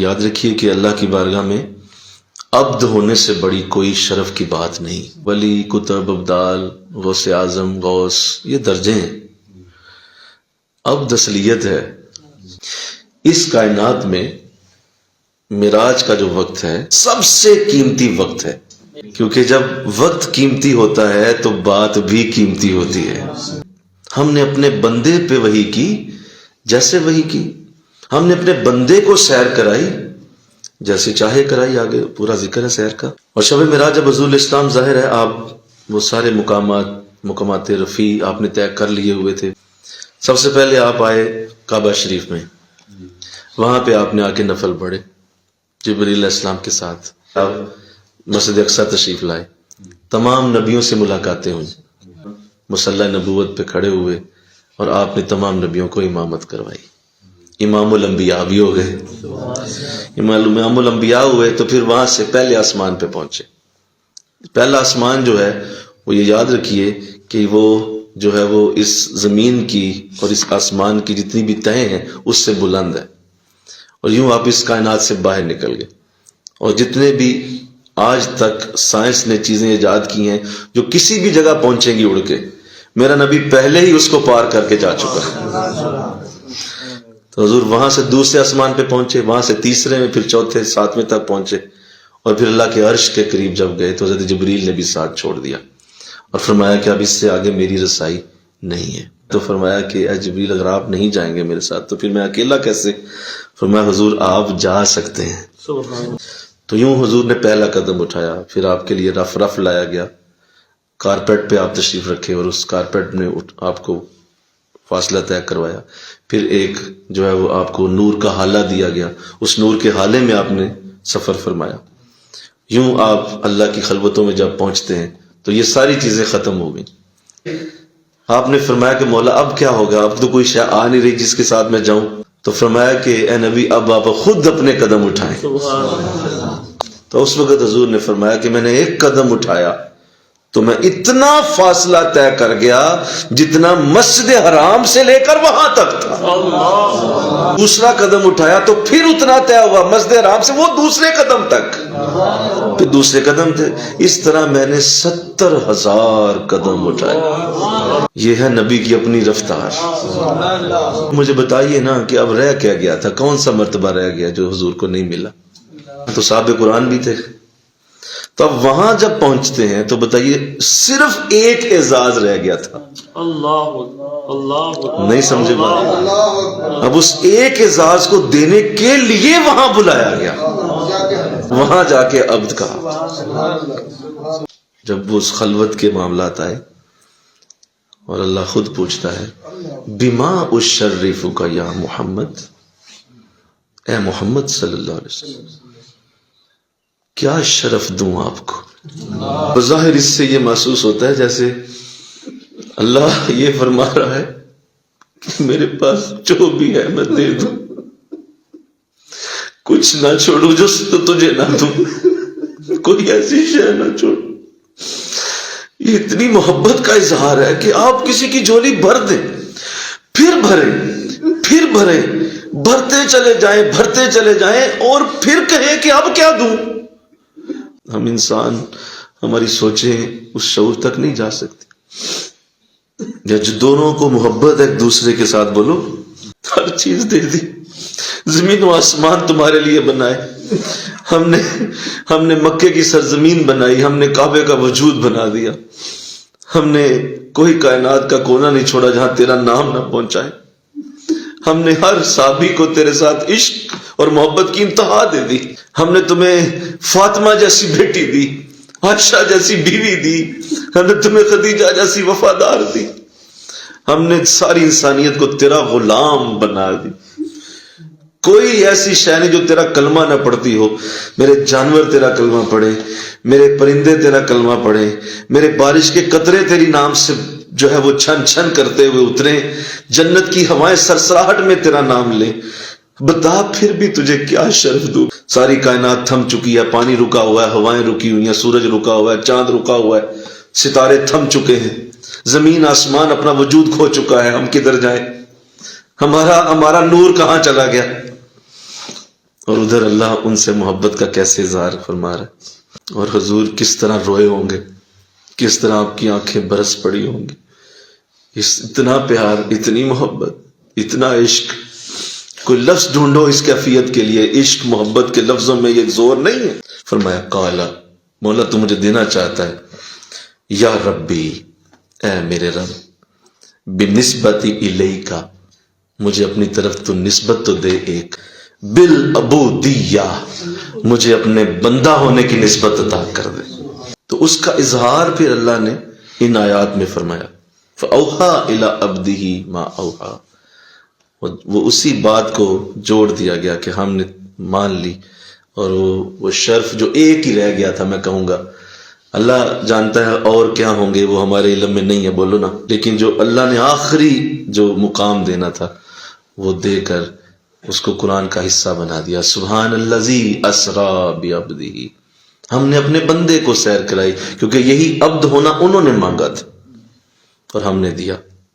یاد رکھیے کہ اللہ کی بارگاہ میں عبد ہونے سے بڑی کوئی شرف کی بات نہیں۔ ولی، کتب، ابدال، غوث اعظم، غوث، یہ درجے ہیں، عبد اصلیت ہے۔ اس کائنات میں معراج کا جو وقت ہے سب سے قیمتی وقت ہے، کیونکہ جب وقت قیمتی ہوتا ہے تو بات بھی قیمتی ہوتی ہے۔ ہم نے اپنے بندے پہ وحی کی جیسے وحی کی، ہم نے اپنے بندے کو سیر کرائی جیسے چاہے کرائی، آگے پورا ذکر ہے سیر کا۔ اور شب معراج جب حضور اسلام ظاہر ہے آپ وہ سارے مقامات رفیع آپ نے طے کر لیے ہوئے تھے۔ سب سے پہلے آپ آئے کعبہ شریف میں، وہاں پہ آپ نے آ کے نفل پڑھے جبریل علیہ السلام کے ساتھ۔ آپ مسجد اقصی تشریف لائے، تمام نبیوں سے ملاقاتیں ہوئیں، مصلی نبوت پہ کھڑے ہوئے اور آپ نے تمام نبیوں کو امامت کروائی۔ امام الانبیاء بھی ہو گئے، امام الانبیاء ہوئے تو پھر وہاں سے پہلے آسمان پہ پہنچے۔ پہلا آسمان جو ہے وہ یہ یاد رکھیے کہ وہ جو ہے وہ اس زمین کی اور اس آسمان کی جتنی بھی تہیں ہیں اس سے بلند ہے، اور یوں آپ اس کائنات سے باہر نکل گئے۔ اور جتنے بھی آج تک سائنس نے چیزیں ایجاد کی ہیں جو کسی بھی جگہ پہنچیں گی اڑ کے، میرا نبی پہلے ہی اس کو پار کر کے جا چکا ہے۔ تو حضور وہاں سے دوسرے آسمان پہ پہنچے، وہاں سے تیسرے میں، پھر چوتھے، ساتویں تک پہنچے، اور پھر اللہ کے عرش کے قریب جب گئے تو حضرت جبریل نے بھی ساتھ چھوڑ دیا اور فرمایا کہ اب اس سے آگے میری رسائی نہیں ہے۔ تو فرمایا کہ اے جبریل اگر آپ نہیں جائیں گے میرے ساتھ تو پھر میں اکیلا کیسے؟ فرمایا حضور آپ جا سکتے ہیں۔ تو یوں حضور نے پہلا قدم اٹھایا، پھر آپ کے لیے رف لایا گیا، کارپیٹ پہ آپ تشریف رکھے اور اس کارپیٹ نے آپ کو فاصلہ طے کروایا، پھر ایک جو ہے وہ آپ کو نور کا حالہ دیا گیا، اس نور کے حالے میں آپ نے سفر فرمایا۔ یوں آپ اللہ کی خلوتوں میں جب پہنچتے ہیں تو یہ ساری چیزیں ختم ہو گئیں۔ آپ نے فرمایا کہ مولا اب کیا ہوگا، اب تو کوئی شے آ نہیں رہی جس کے ساتھ میں جاؤں، تو فرمایا کہ اے نبی اب آپ خود اپنے قدم اٹھائیں۔ تو اس وقت حضور نے فرمایا کہ میں نے ایک قدم اٹھایا تو میں اتنا فاصلہ طے کر گیا جتنا مسجد حرام سے لے کر وہاں تک تھا۔ دوسرا قدم اٹھایا تو پھر اتنا طے ہوا مسجد حرام سے وہ دوسرے قدم تک، پھر دوسرے قدم تھے، اس طرح میں نے 70,000 قدم اٹھائے۔ یہ ہے نبی کی اپنی رفتار۔ مجھے بتائیے نا کہ اب رہ کیا گیا تھا، کون سا مرتبہ رہ گیا جو حضور کو نہیں ملا؟ تو صاحب قرآن بھی تھے۔ تو اب وہاں جب پہنچتے ہیں تو بتائیے صرف ایک اعزاز رہ گیا تھا، نہیں سمجھے بات؟ اب اس ایک اعزاز کو دینے کے لیے وہاں بلایا گیا، وہاں جا کے عبد کہا۔ جب وہ اس خلوت کے معاملات آئے اور اللہ خود پوچھتا ہے بما اشرفک یا محمد، اے محمد صلی اللہ علیہ وسلم کیا شرف دوں آپ کو؟ بظاہر اس سے یہ محسوس ہوتا ہے جیسے اللہ یہ فرما رہا ہے کہ میرے پاس جو بھی ہے میں دے دوں، کچھ نہ چھوڑوں جو تجھے نہ دوں، کوئی ایسی شے نہ چھوڑوں۔ یہ اتنی محبت کا اظہار ہے کہ آپ کسی کی جھولی بھر دیں، پھر بھریں، بھرتے چلے جائیں اور پھر کہیں کہ اب کیا دوں۔ ہم انسان، ہماری سوچیں اس شعور تک نہیں جا سکتی۔ یا جو دونوں کو محبت ایک دوسرے کے ساتھ بولو ہر چیز دے دی، زمین و آسمان تمہارے لیے بنائے، ہم نے مکے کی سرزمین بنائی، ہم نے کعبے کا وجود بنا دیا، ہم نے کوئی کائنات کا کونا نہیں چھوڑا جہاں تیرا نام نہ پہنچائے، ہم نے ہر صحابی کو تیرے ساتھ عشق اور محبت کی انتہا دے دی، ہم نے تمہیں فاطمہ جیسی بیٹی دی، عائشہ جیسی بیوی دی، ہم نے تمہیں خدیجہ جیسی وفادار دی، ہم نے ساری انسانیت کو تیرا غلام بنا دی۔ کوئی ایسی شے نہیں جو تیرا کلمہ نہ پڑھتی ہو۔ میرے جانور تیرا کلمہ پڑھے، میرے پرندے تیرا کلمہ پڑھے، میرے بارش کے قطرے تیری نام سے جو ہے وہ چھن چھن کرتے ہوئے اتریں، جنت کی ہوائیں سرسراہٹ میں تیرا نام لیں۔ بتا پھر بھی تجھے کیا شرف دوں؟ ساری کائنات تھم چکی ہے، پانی رکا ہوا ہے، ہوائیں رکی ہوئی ہیں، سورج رکا ہوا ہے، چاند رکا ہوا ہے، ستارے تھم چکے ہیں، زمین آسمان اپنا وجود کھو چکا ہے، ہم کدھر جائیں؟ ہمارا نور کہاں چلا گیا؟ اور ادھر اللہ ان سے محبت کا کیسے اظہار فرما رہا ہے، اور حضور کس طرح روئے ہوں گے، کس طرح آپ کی آنکھیں برس پڑی ہوں گی. اتنا پیار، اتنی محبت، اتنا عشق. کوئی لفظ ڈھونڈو اس کیفیت کے لیے. عشق محبت کے لفظوں میں یہ زور نہیں ہے. فرمایا قالا، مولا تو مجھے دینا چاہتا ہے، یا ربی، اے میرے رب، بنسبتی الیکا، مجھے اپنی طرف تو نسبت تو دے ایک، بالعبودیہ، مجھے اپنے بندہ ہونے کی نسبت عطا کر دے. تو اس کا اظہار پھر اللہ نے ان آیات میں فرمایا. فَأَوْحَىٰ إِلَىٰ عَبْدِهِ مَا أَوْحَىٰ، وہ اسی بات کو جوڑ دیا گیا کہ ہم نے مان لی. اور وہ شرف جو ایک ہی رہ گیا تھا، میں کہوں گا اللہ جانتا ہے اور کیا ہوں گے، وہ ہمارے علم میں نہیں ہے، بولو نا. لیکن جو اللہ نے آخری جو مقام دینا تھا وہ دے کر اس کو قرآن کا حصہ بنا دیا. سبحان الذی اسریٰ بعبدہ، ہم نے اپنے بندے کو سیر کرائی، کیونکہ یہی عبد ہونا انہوں نے مانگا تھا اور ہم نے دیا.